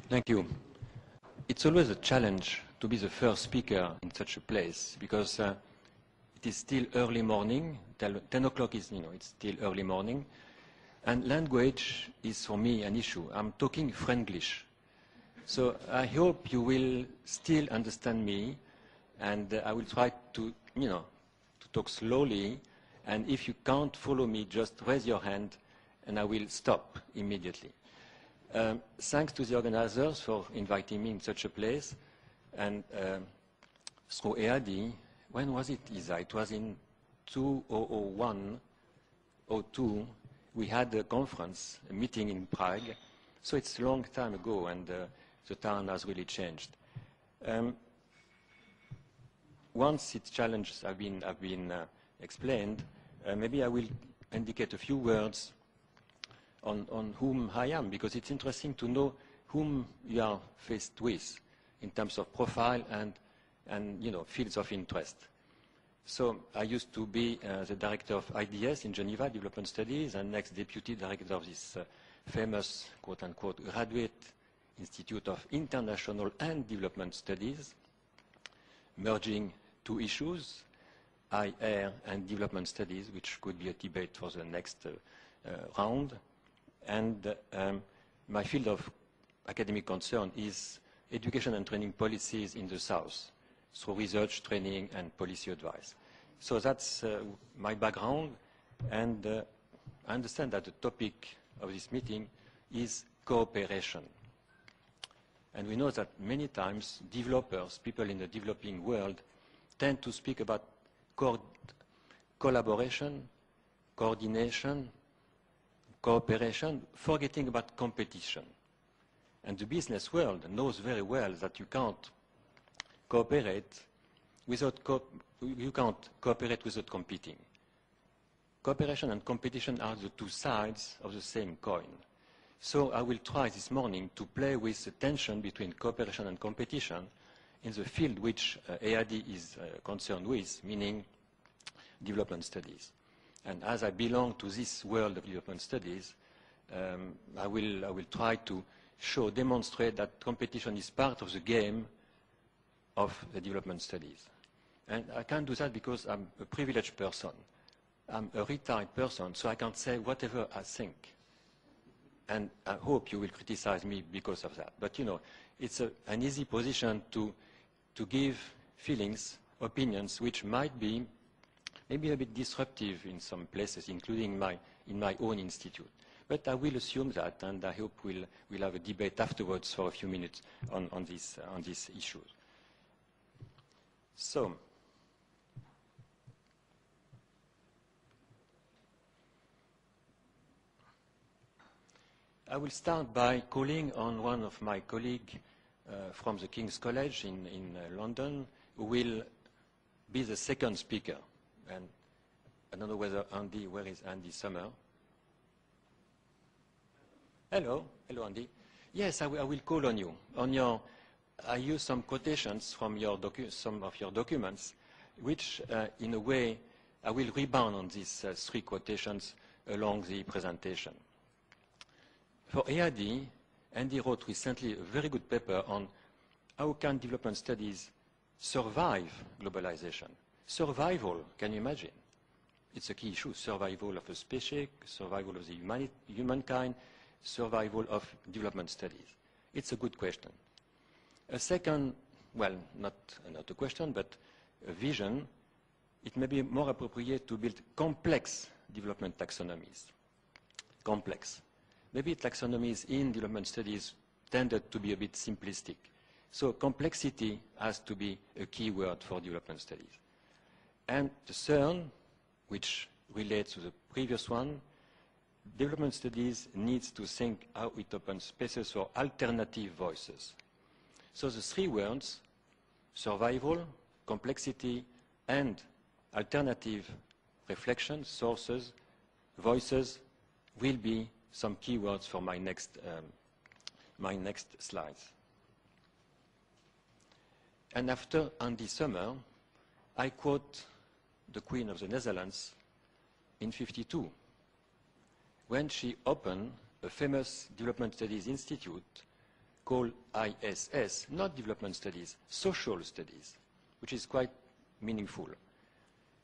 Thank you. It's always a challenge to be the first speaker in such a place because it is still early morning. 10 o'clock is, it's still early morning. And language is for me an issue. I'm talking Franglish. So I hope you will still understand me, and I will try to, to talk slowly. And if you can't follow me, just raise your hand and I will stop immediately. Thanks to the organizers for inviting me in such a place. And through EAD, when was it, Isa? It was in 2001, 2002. We had a conference, a meeting in Prague. So it's a long time ago, and the town has really changed. Once its challenges have been explained, maybe I will indicate a few words on whom I am, because it's interesting to know whom you are faced with in terms of profile and fields of interest. So I used to be the director of IDS in Geneva, Development Studies, and next deputy director of this famous, quote-unquote, graduate Institute of International and Development Studies, merging two issues, IR and development studies, which could be a debate for the next round. And my field of academic concern is education and training policies in the South, through research, training, and policy advice. So that's my background, and I understand that the topic of this meeting is cooperation. And we know that many times developers, people in the developing world, tend to speak about collaboration, coordination, cooperation, forgetting about competition. And the business world knows very well that you can't cooperate without competing. Cooperation and competition are the two sides of the same coin. So I will try this morning to play with the tension between cooperation and competition in the field which EAD is concerned with, meaning development studies. And as I belong to this world of development studies, I will try to demonstrate that competition is part of the game of the development studies. And I can do that because I'm a privileged person. I'm a retired person, so I can say whatever I think. And I hope you will criticize me because of that. But, it's an easy position to give feelings, opinions, which might be maybe a bit disruptive in some places, including in my own institute. But I will assume that, and I hope we'll have a debate afterwards for a few minutes on these issues. So, I will start by calling on one of my colleagues from the King's College in London, who will be the second speaker. And I don't know where is Andy Summer? Hello, Andy. Yes, I will call on you. I use some quotations from some of your documents, which, in a way, I will rebound on these three quotations along the presentation. For EAD, Andy wrote recently a very good paper on how can development studies survive globalization. Survival, can you imagine? It's a key issue, survival of a species, survival of the humankind, survival of development studies. It's a good question. A second, well, not a question, but a vision, it may be more appropriate to build complex development taxonomies. Complex. Maybe taxonomies in development studies tended to be a bit simplistic. So complexity has to be a key word for development studies. And the third, which relates to the previous one, development studies needs to think how it opens spaces for alternative voices. So the three words, survival, complexity, and alternative reflection, sources, voices, will be some keywords for my next slides. And after Andy Summer, I quote the Queen of the Netherlands in 1952, when she opened a famous development studies institute called ISS, not development studies, social studies, which is quite meaningful.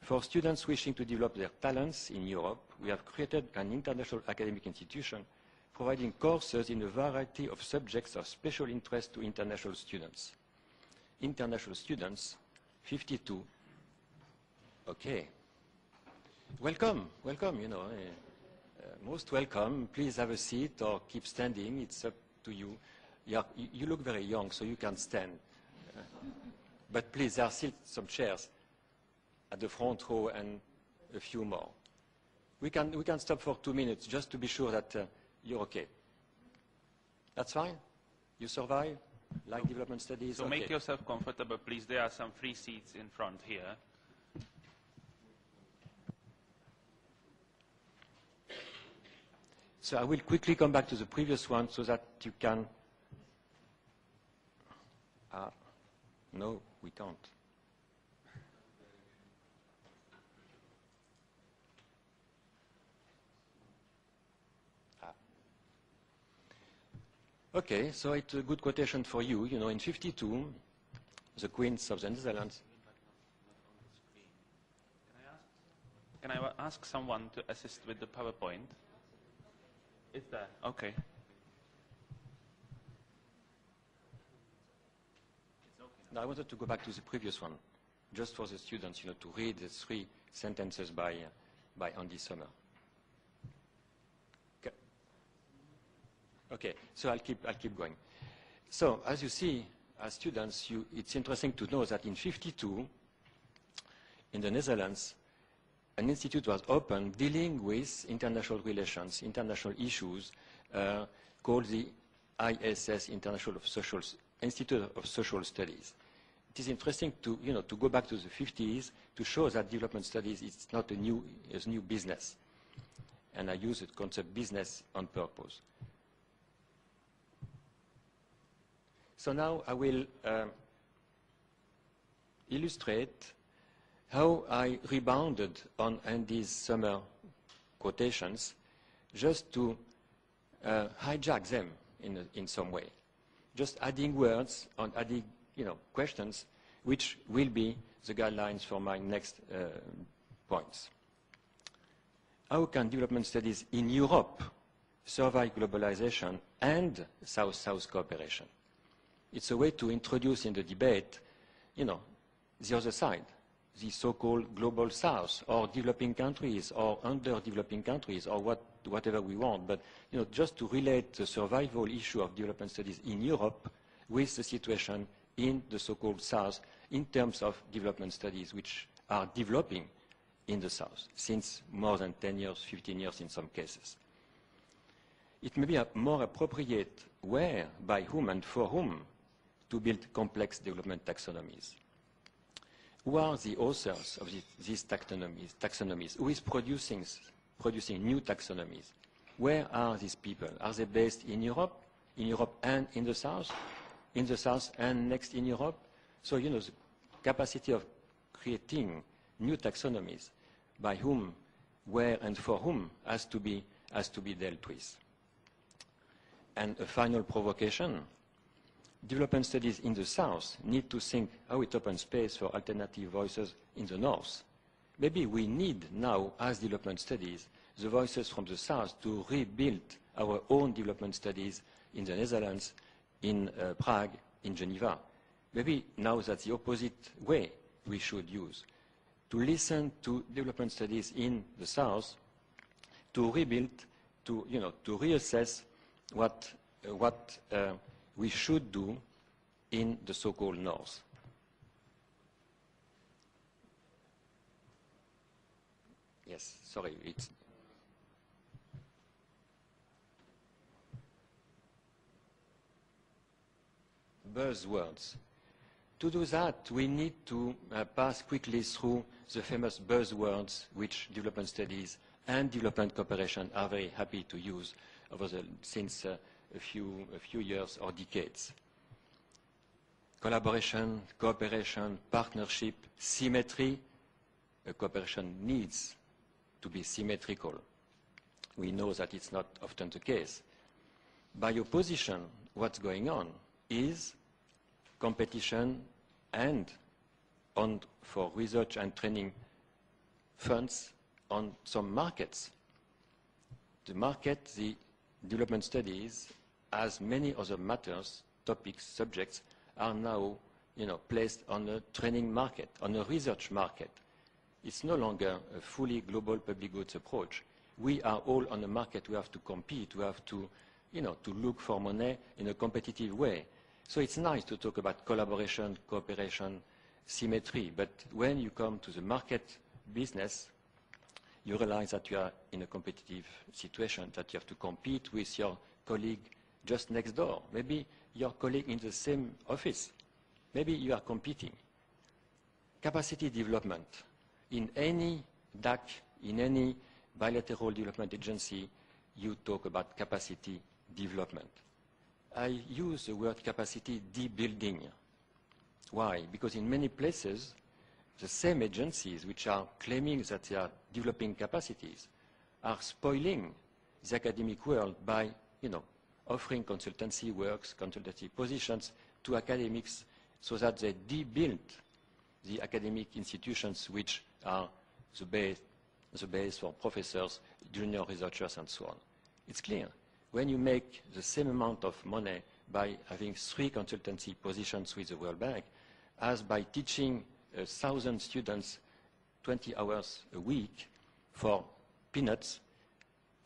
For students wishing to develop their talents in Europe, we have created an international academic institution providing courses in a variety of subjects of special interest to international students. International students, 52. Okay. Welcome, welcome, you know. Most welcome. Please have a seat or keep standing. It's up to you. You look very young, so you can stand. But please, there are still some chairs at the front row and a few more. We can stop for 2 minutes just to be sure that you're okay. That's fine? You survive? Like development studies? So okay. Make yourself comfortable, please. There are some free seats in front here. So I will quickly come back to the previous one so that you can... no, we can't. Okay, so it's a good quotation for you. You know, in 52, the Queens of the Netherlands... Can I ask someone to assist with the PowerPoint? It's there. Okay. No, I wanted to go back to the previous one, just for the students, you know, to read the 3 sentences by Andy Sommer. Okay. Okay, so I'll keep going. So, as you see, as students, it's interesting to know that in 52, in the Netherlands, an institute was opened dealing with international relations, international issues, called the ISS, Institute of Social Studies. It is interesting to go back to the 50s to show that development studies is not a new business. And I use the concept business on purpose. So now I will illustrate how I rebounded on Andy's Sommer quotations just to hijack them in some way. Just adding words and adding questions, which will be the guidelines for my next points. How can development studies in Europe survive globalization and South-South cooperation? It's a way to introduce in the debate, the other side, the so-called global South, or developing countries, or underdeveloping countries, or whatever we want, but just to relate the survival issue of development studies in Europe with the situation in the so-called South in terms of development studies which are developing in the South since more than 10 years, 15 years in some cases. It may be more appropriate where, by whom, and for whom to build complex development taxonomies. Who are the authors of these taxonomies? Who is producing new taxonomies? Where are these people? Are they based in Europe and in the South and next in Europe? So, the capacity of creating new taxonomies, by whom, where, and for whom has to be dealt with. And a final provocation. Development studies in the South need to think how it opens space for alternative voices in the North. Maybe we need now, as development studies, the voices from the South to rebuild our own development studies in the Netherlands, in Prague, in Geneva. Maybe now that's the opposite way we should use. To listen to development studies in the South, to rebuild, to reassess what we should do in the so-called North. Yes, sorry, it's... Buzzwords. To do that, we need to pass quickly through the famous buzzwords which development studies and development cooperation are very happy to use since a few years or decades. Collaboration, cooperation, partnership, symmetry. Cooperation needs to be symmetrical. We know that it's not often the case. By opposition, what's going on? is competition and for research and training funds on some markets. The market, the development studies, as many other matters, topics, subjects, are now placed on a training market, on a research market. It's no longer a fully global public goods approach. We are all on a market. We have to compete. We have to, to look for money in a competitive way. So it's nice to talk about collaboration, cooperation, symmetry. But when you come to the market business, you realize that you are in a competitive situation, that you have to compete with your colleague just next door. Maybe your colleague in the same office. Maybe you are competing. Capacity development. In any DAC, in any bilateral development agency, you talk about capacity development. I use the word capacity debuilding. Why? Because in many places, the same agencies which are claiming that they are developing capacities are spoiling the academic world by, offering consultancy works, consultancy positions to academics so that they debuild the academic institutions which are the base for professors, junior researchers, and so on. It's clear. When you make the same amount of money by having 3 consultancy positions with the World Bank as by teaching 1,000 students 20 hours a week for peanuts,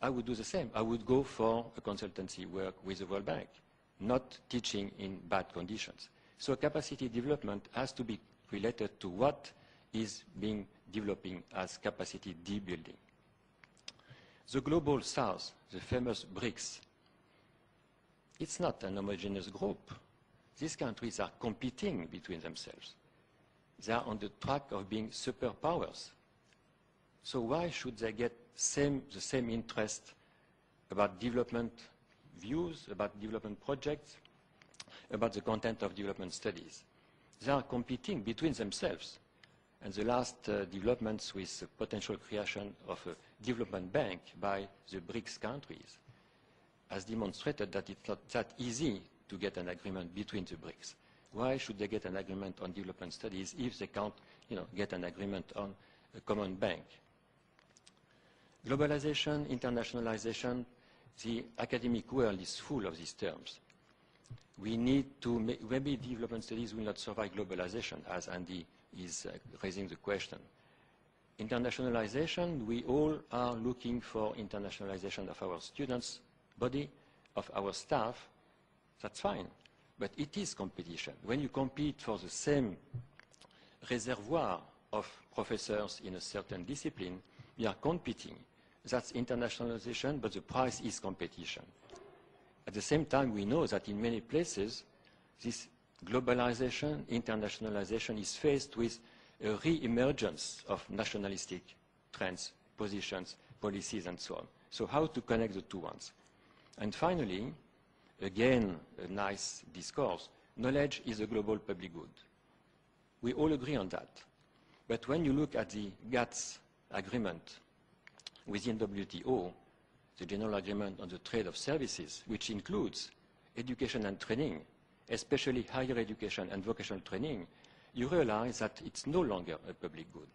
I would do the same. I would go for a consultancy work with the World Bank, not teaching in bad conditions. So capacity development has to be related to what is being developing as capacity debuilding. The Global South, the famous BRICS, it's not an homogeneous group. These countries are competing between themselves. They are on the track of being superpowers. So why should they get the same interest about development views, about development projects, about the content of development studies? They are competing between themselves. And the last developments with the potential creation of a development bank by the BRICS countries has demonstrated that it's not that easy to get an agreement between the BRICS. Why should they get an agreement on development studies if they can't, get an agreement on a common bank? Globalization, internationalization, the academic world is full of these terms. We need to maybe development studies will not survive globalization, as Andy is raising the question. Internationalization, we all are looking for internationalization of our students' body, of our staff. That's fine. But it is competition. When you compete for the same reservoir of professors in a certain discipline, we are competing. That's internationalization, but the price is competition. At the same time, we know that in many places, this globalization, internationalization is faced with a re-emergence of nationalistic trends, positions, policies, and so on. So how to connect the two ones? And finally, again, a nice discourse, knowledge is a global public good. We all agree on that. But when you look at the GATS agreement within WTO, the General Agreement on the Trade of Services, which includes education and training, especially higher education and vocational training, you realize that it's no longer a public good.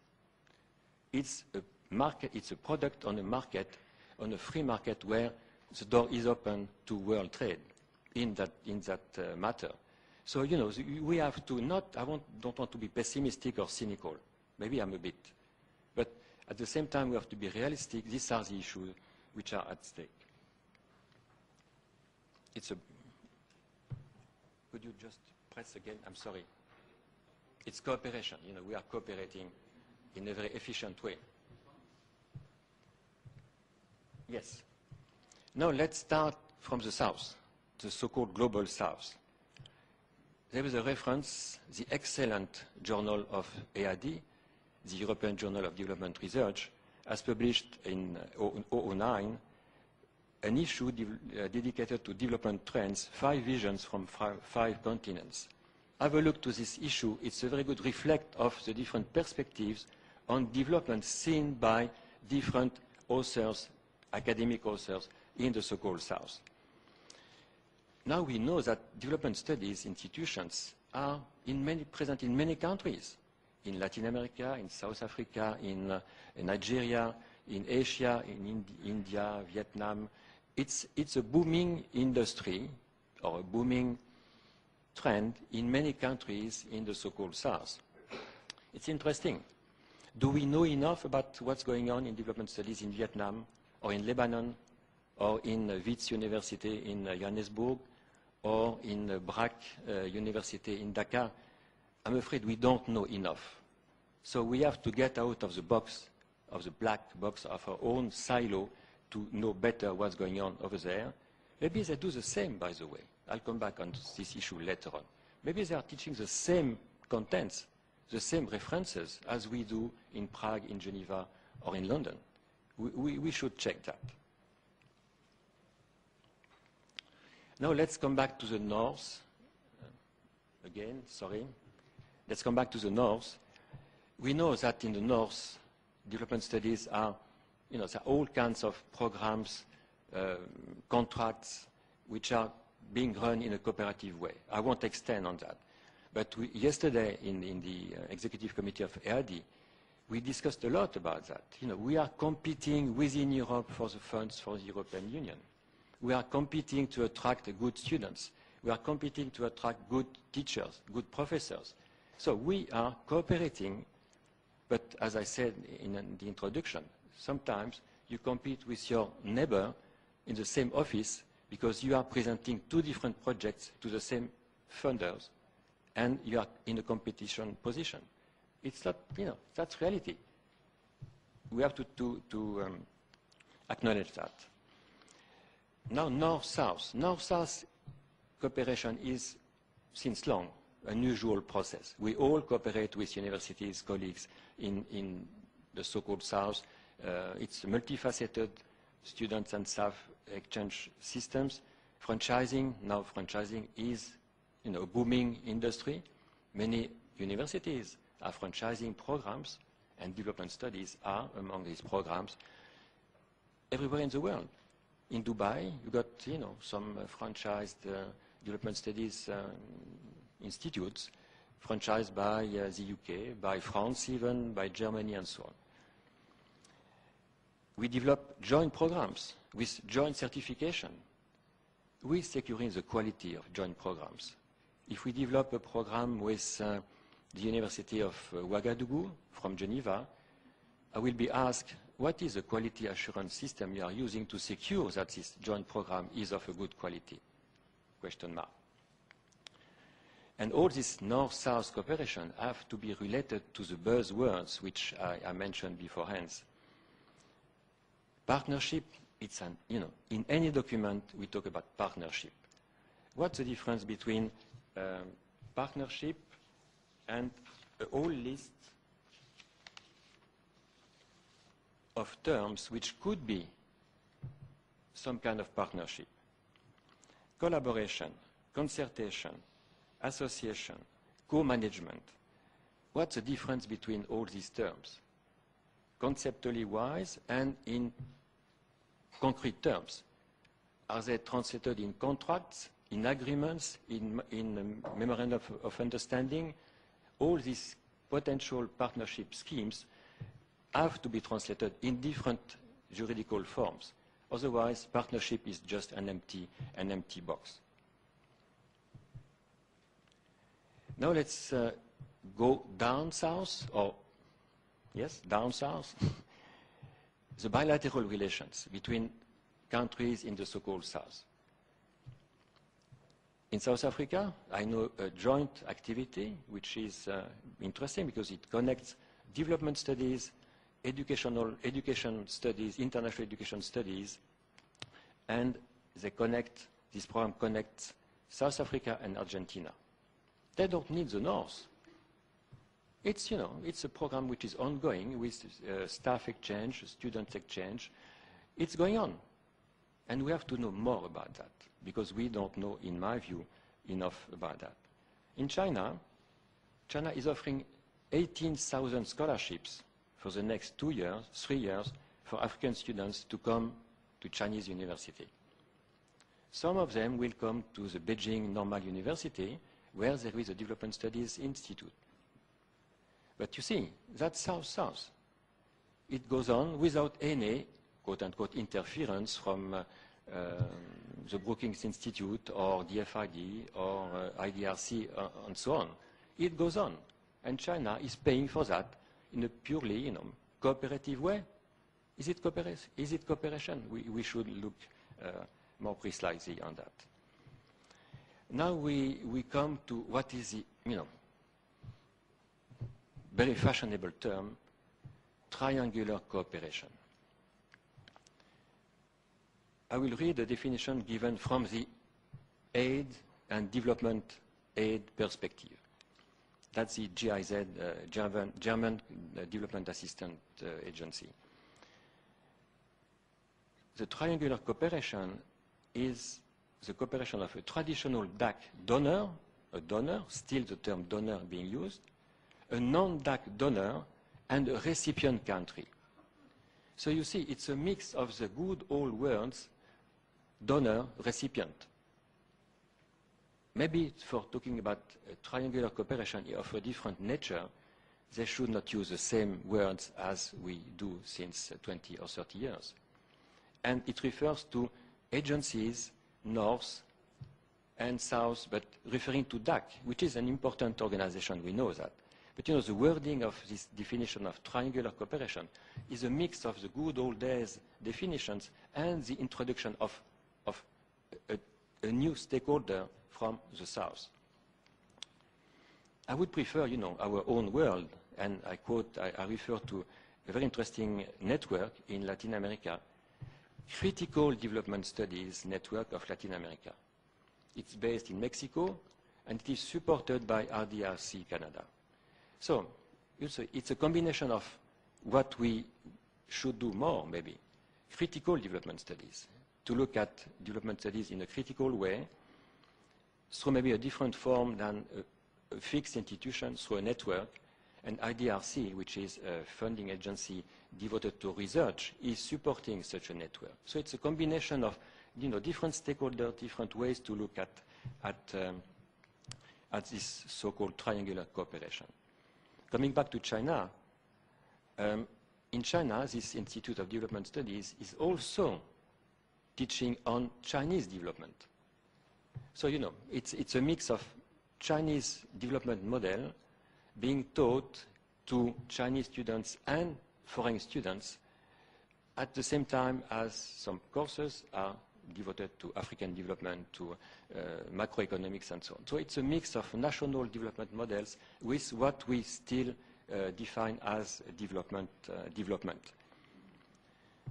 It's a market, it's a product on a market, on a free market where the door is open to world trade in that matter. So, we have to don't want to be pessimistic or cynical. Maybe I'm a bit. But at the same time, we have to be realistic. These are the issues which are at stake. Could you just press again? I'm sorry. It's cooperation. We are cooperating in a very efficient way. Yes. Now let's start from the South, the so-called Global South. There is a reference, the excellent journal of EAD, the European Journal of Development Research, has published in 2009 an issue dedicated to development trends, 5 visions from 5 continents. Have a look to this issue. It's a very good reflect of the different perspectives on development seen by different authors, academic authors, in the so-called South. Now we know that development studies institutions are present in many countries, in Latin America, in South Africa, in Nigeria, in Asia, in India, Vietnam. It's a booming industry or a booming trend in many countries in the so-called South. It's interesting. Do we know enough about what's going on in development studies in Vietnam or in Lebanon or in Wits University in Johannesburg or in BRAC University in Dhaka? I'm afraid we don't know enough. So we have to get out of the box, of the black box of our own silo to know better what's going on over there. Maybe they do the same, by the way. I'll come back on this issue later on. Maybe they are teaching the same contents, the same references as we do in Prague, in Geneva, or in London. We should check that. Now let's come back to the north. Again, sorry. Let's come back to the north. We know that in the north, development studies are, there are all kinds of programs, contracts, which are being run in a cooperative way. I won't extend on that. But yesterday in the executive committee of EADI, we discussed a lot about that. We are competing within Europe for the funds for the European Union. We are competing to attract good students. We are competing to attract good teachers, good professors. So we are cooperating, but as I said in the introduction, sometimes you compete with your neighbor in the same office because you are presenting two different projects to the same funders, and you are in a competition position. It's not, that's reality. We have to acknowledge that. Now, North-South. North-South cooperation is, since long, an unusual process. We all cooperate with universities, colleagues in the so-called South. It's multifaceted students and staff exchange systems. Franchising, now franchising is a booming industry. Many universities are franchising programs, and development studies are among these programs everywhere in the world. In Dubai, you got some franchised development studies institutes, franchised by the UK, by France even, by Germany, and so on. We develop joint programs with joint certification. We're securing the quality of joint programs. If we develop a program with the University of Ouagadougou from Geneva, I will be asked, what is the quality assurance system you are using to secure that this joint program is of a good quality? Question mark. And all this North-South cooperation have to be related to the buzzwords which I mentioned beforehand. Partnership, it's in any document we talk about partnership. What's the difference between partnership and a whole list of terms which could be some kind of partnership? Collaboration, concertation, association, co-management. What's the difference between all these terms? Conceptually wise and in concrete terms. Are they translated in contracts, in agreements, in memorandum of understanding? All these potential partnership schemes have to be translated in different juridical forms. Otherwise, partnership is just an empty box. Now let's go down south, or yes, down south. The bilateral relations between countries in the so-called South. In South Africa, I know a joint activity which is interesting because it connects development studies, education studies, international education studies, and this program connects South Africa and Argentina. They don't need the North. It's a program which is ongoing with staff exchange, student exchange. It's going on. And we have to know more about that because we don't know, in my view, enough about that. In China is offering 18,000 scholarships for the next 3 years, for African students to come to Chinese university. Some of them will come to the Beijing Normal University, where there is a Development Studies Institute. But you see, that's South-South. It goes on without any, quote-unquote, interference from the Brookings Institute or DFID or IDRC and so on. It goes on. And China is paying for that in a purely, cooperative way. Is it cooperation? We should look more precisely on that. Now we come to what is the, very fashionable term, triangular cooperation. I will read the definition given from the aid and development aid perspective. That's the GIZ, German Development Assistance Agency. The triangular cooperation is the cooperation of a traditional DAC donor, a donor, still the term donor being used, a non-DAC donor, and a recipient country. So you see, it's a mix of the good old words, donor, recipient. Maybe for talking about triangular cooperation of a different nature, they should not use the same words as we do since 20 or 30 years. And it refers to agencies, north and south, but referring to DAC, which is an important organization, we know that. But the wording of this definition of triangular cooperation is a mix of the good old days definitions and the introduction of a new stakeholder from the south. I would prefer, our own world, and I quote, I refer to a very interesting network in Latin America, Critical Development Studies Network of Latin America. It's based in Mexico, and it is supported by RDRC Canada. So it's a combination of what we should do more, maybe, critical development studies, to look at development studies in a critical way, through maybe a different form than a fixed institution, through a network, and IDRC, which is a funding agency devoted to research, is supporting such a network. So it's a combination of different stakeholders, different ways to look at this so-called triangular cooperation. Coming back to China, in China, this Institute of Development Studies is also teaching on Chinese development. So, it's a mix of Chinese development model being taught to Chinese students and foreign students at the same time as some courses are devoted to African development, to macroeconomics and so on. So it's a mix of national development models with what we still define as development.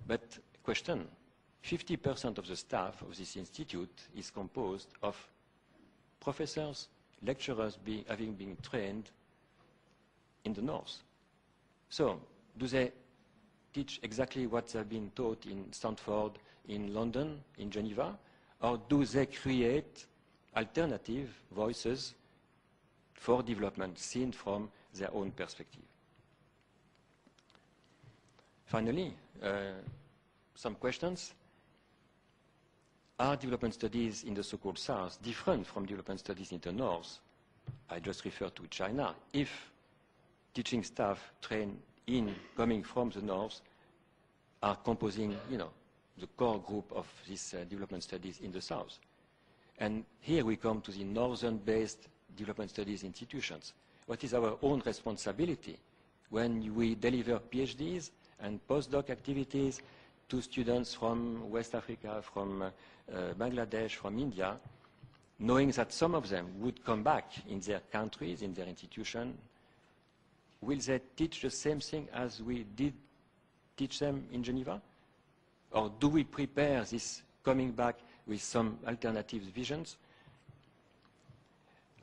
But question, 50% of the staff of this institute is composed of professors, lecturers having been trained in the north. So do they teach exactly what they've been taught in Stanford, in London, in Geneva, or do they create alternative voices for development seen from their own perspective? Finally, some questions. Are development studies in the so-called South different from development studies in the North? I just refer to China. If teaching staff trained coming from the North are composing, the core group of these development studies in the South. And here we come to the northern-based development studies institutions. What is our own responsibility when we deliver PhDs and postdoc activities to students from West Africa, from Bangladesh, from India, knowing that some of them would come back in their countries, in their institution? Will they teach the same thing as we did teach them in Geneva? Or do we prepare this coming back with some alternative visions?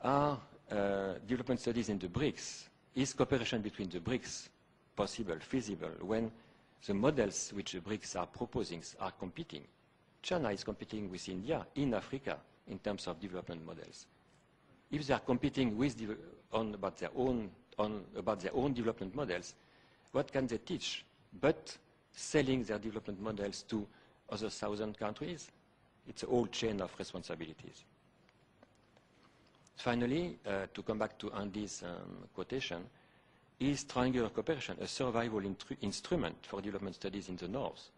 Are development studies in the BRICS, is cooperation between the BRICS possible, feasible, when the models which the BRICS are proposing are competing? China is competing with India in Africa in terms of development models. If they are competing with about their own development models, what can they teach but selling their development models to other southern countries? It's a whole chain of responsibilities. Finally, to come back to Andy's quotation, is triangular cooperation a survival instrument for development studies in the North?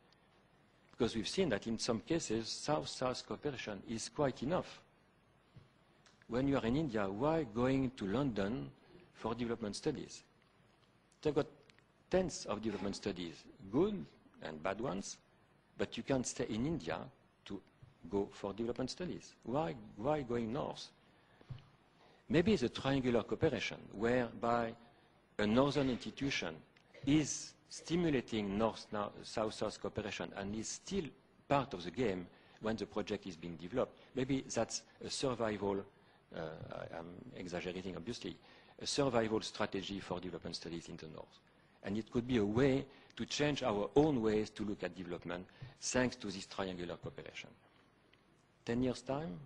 Because we've seen that in some cases, South-South cooperation is quite enough. When you are in India, why going to London for development studies? They've got tens of development studies, good and bad ones, but you can't stay in India to go for development studies. Why going north? Maybe it's a triangular cooperation whereby a northern institution is stimulating South-South cooperation and is still part of the game when the project is being developed. Maybe that's a survival, I'm exaggerating obviously, a survival strategy for development studies in the North. And it could be a way to change our own ways to look at development thanks to this triangular cooperation. 10 years' time,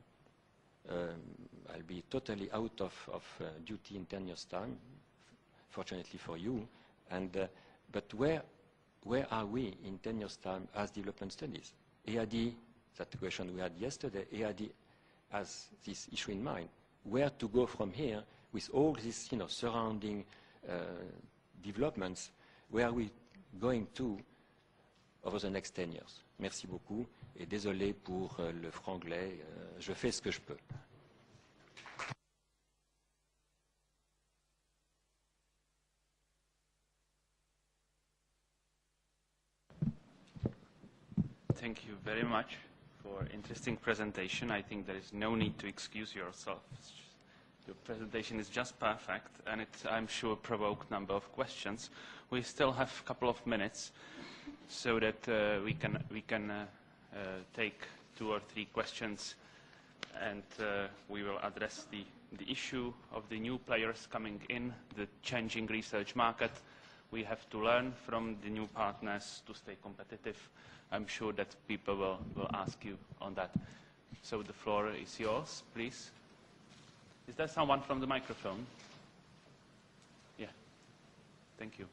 I'll be totally out of duty in 10 years' time, fortunately for you. But where are we in 10 years' time as development studies? EAD, that's the question we had yesterday, EAD has this issue in mind. Where to go from here with all these surrounding developments, where are we going to over the next 10 years? Merci beaucoup et désolé pour le franglais, je fais ce que je peux. Thank you very much for interesting presentation. I think there is no need to excuse yourself. Your presentation is just perfect, and it, I'm sure, provoked a number of questions. We still have a couple of minutes, so that we can take 2 or 3 questions, and we will address the issue of the new players coming in, the changing research market. We have to learn from the new partners to stay competitive. I'm sure that people will ask you on that. So the floor is yours, please. Is there someone from the microphone? Yeah. Thank you.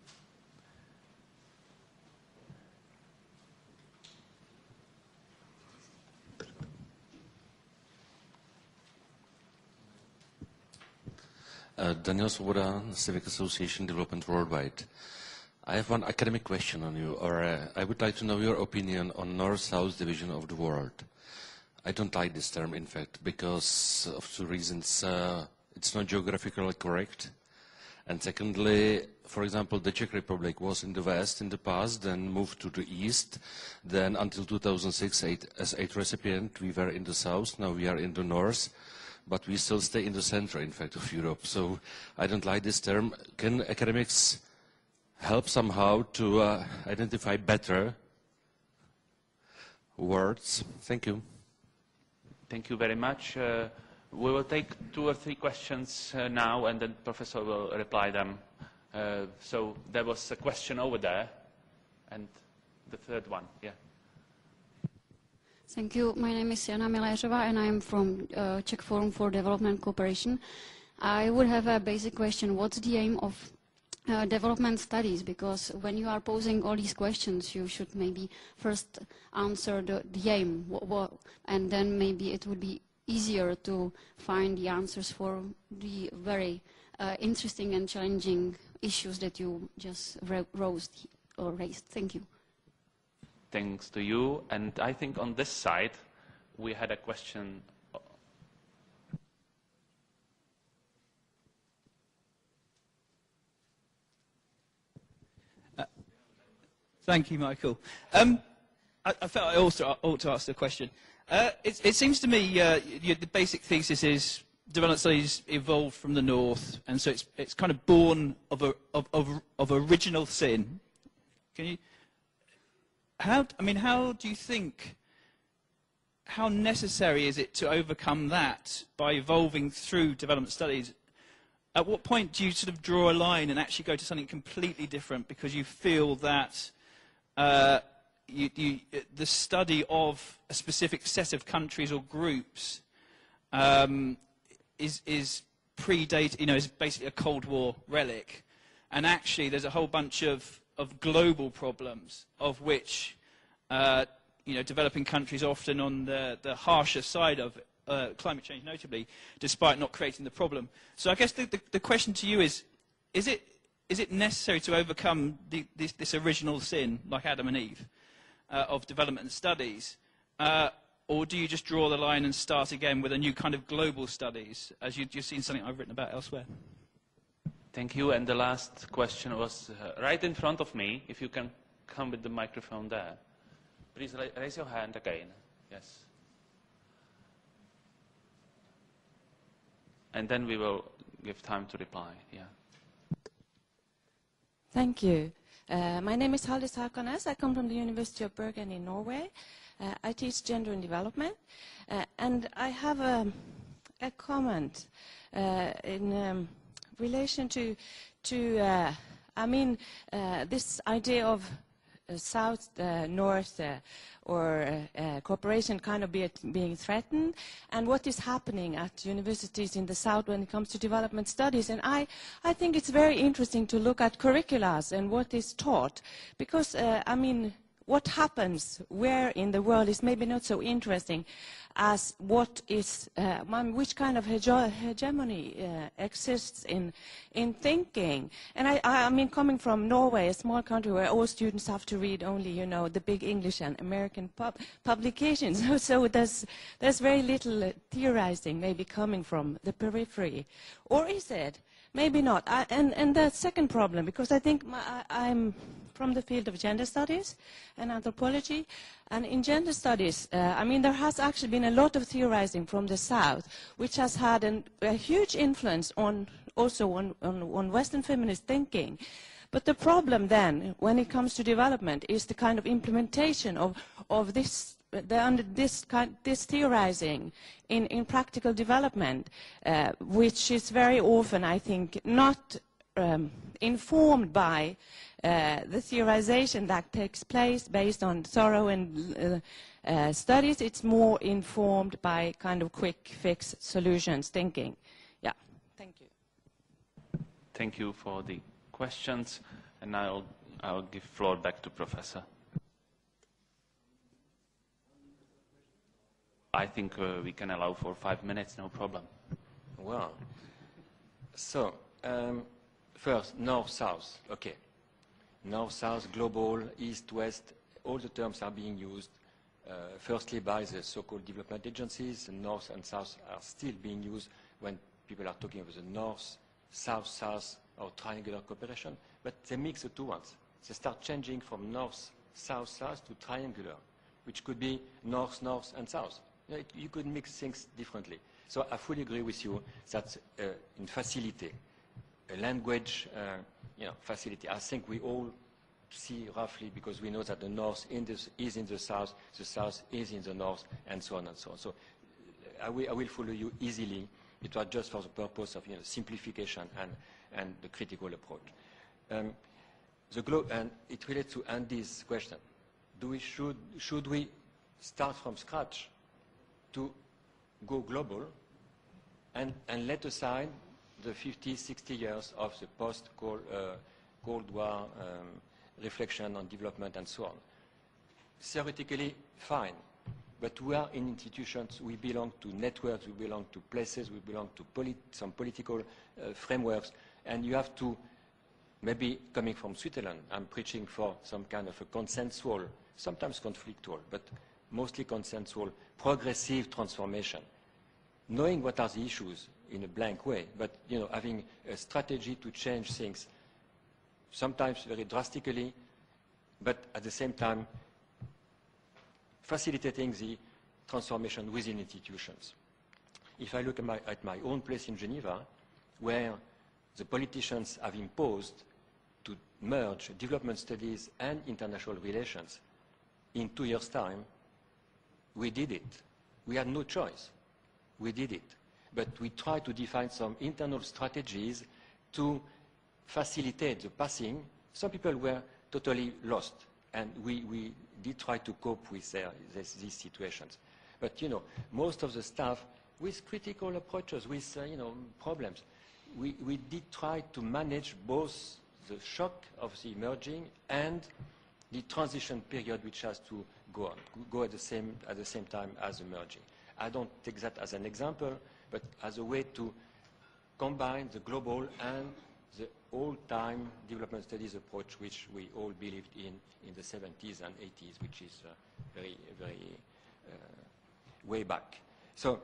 Daniel Svoboda, Civic Association Development Worldwide. I have one academic question on you, or I would like to know your opinion on North-South division of the world. I don't like this term, in fact, because of 2 reasons. It's not geographically correct. And secondly, for example, the Czech Republic was in the west in the past, then moved to the east. Then until 2006, as aid recipient, we were in the south. Now we are in the north. But we still stay in the center, in fact, of Europe. So I don't like this term. Can academics help somehow to identify better words? Thank you. Thank you very much. We will take 2 or 3 questions now, and then the professor will reply them. So there was a question over there, and the third one, yeah. Thank you. My name is Jana Miléřová, and I am from Czech Forum for Development Cooperation. I would have a basic question. What's the aim of development studies? Because when you are posing all these questions, you should maybe first answer the aim, and then maybe it would be easier to find the answers for the very interesting and challenging issues that you just raised. Thank you. Thanks to you. And I think on this side, we had a question. Thank you, Michael. I felt I also ought to ask the question. It seems to me the basic thesis is development studies evolved from the north, and so it's kind of born of original sin. Can you? How do you think? How necessary is it to overcome that by evolving through development studies? At what point do you sort of draw a line and actually go to something completely different because you feel that the study of a specific set of countries or groups is predate, is basically a Cold War relic, and actually there's a whole bunch of global problems of which developing countries often on the harsher side of climate change, notably, despite not creating the problem. So I guess the question to you is it necessary to overcome this original sin, like Adam and Eve, of development studies, or do you just draw the line and start again with a new kind of global studies, as you've seen something I've written about elsewhere? Thank you. And the last question was right in front of me. If you can come with the microphone there. Please raise your hand again. Yes. And then we will give time to reply. Yeah. Thank you. My name is Haldis Hakanes. I come from the University of Bergen in Norway. I teach gender and development. And I have a comment in relation to this idea of south, north, or cooperation kind of being threatened, and what is happening at universities in the south when it comes to development studies. And I think it's very interesting to look at curriculums and what is taught, because what happens where in the world is maybe not so interesting as what is, which kind of hegemony exists in thinking. And I mean, coming from Norway, a small country where all students have to read only, the big English and American publications, so there's very little theorizing maybe coming from the periphery. Or is it? Maybe not. And the second problem, because I think I'm from the field of gender studies and anthropology, and in gender studies, there has actually been a lot of theorizing from the South, which has had a huge influence on Western feminist thinking. But the problem then, when it comes to development, is the kind of implementation of this theorizing in practical development, which is very often, I think, not informed by the theorization that takes place based on thorough and studies. It's more informed by kind of quick fix solutions thinking. Yeah, thank you. Thank you for the questions, and I'll give floor back to Professor. I think we can allow for 5 minutes, no problem. Well, so first, north-south, okay. North-south, global, east-west, all the terms are being used, firstly by the so-called development agencies. North and south are still being used when people are talking about the north, south-south, or triangular cooperation, but they mix the two ones. They start changing from north, south-south to triangular, which could be north-north and south. You could mix things differently. So I fully agree with you that in facility, a language facility, I think we all see roughly, because we know that the north is in the south is in the north, and so on and so on. So I will follow you easily. It was just for the purpose of simplification and the critical approach. And it relates to Andy's question. Should we start from scratch to go global and let aside the 50, 60 years of the post-Cold War reflection on development and so on? Theoretically, fine. But we are in institutions, we belong to networks, we belong to places, we belong to some political frameworks, and you have to, maybe coming from Switzerland, I'm preaching for some kind of a consensual, sometimes conflictual, but mostly consensual, progressive transformation. Knowing what are the issues in a blank way, but having a strategy to change things, sometimes very drastically, but at the same time facilitating the transformation within institutions. If I look at my own place in Geneva, where the politicians have imposed to merge development studies and international relations in 2 years' time, we did it. We had no choice. We did it. But we tried to define some internal strategies to facilitate the passing. Some people were totally lost, and we did try to cope with these situations. But, most of the staff, with critical approaches, with, problems, we did try to manage both the shock of the emerging and the transition period which has to go at the same time as emerging. I don't take that as an example, but as a way to combine the global and the old-time development studies approach, which we all believed in the 70s and 80s, which is very way back. So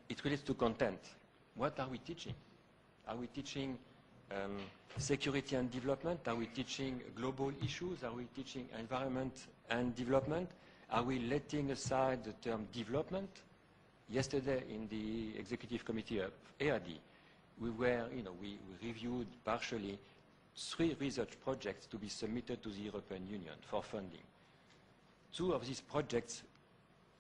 it relates to content. What are we teaching? Are we teaching security and development? Are we teaching global issues? Are we teaching environment and development? Are we letting aside the term development? Yesterday in the executive committee of EAD, we reviewed partially 3 research projects to be submitted to the European Union for funding. 2 of these projects,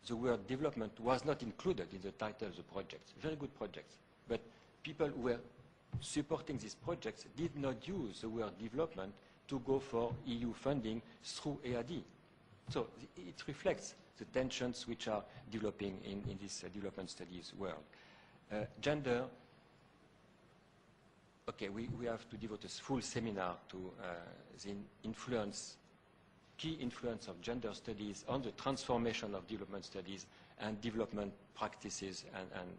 the word development was not included in the title of the projects. Very good projects. But people who were supporting these projects did not use the word development to go for EU funding through EAD. So it reflects the tensions which are developing in this development studies world. Gender, okay, we have to devote a full seminar to the key influence of gender studies on the transformation of development studies and development practices and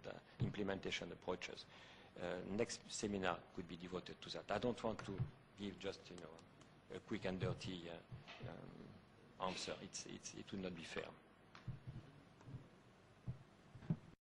implementation approaches. Next seminar could be devoted to that. I don't want to give just a quick and dirty answer. It would not be fair.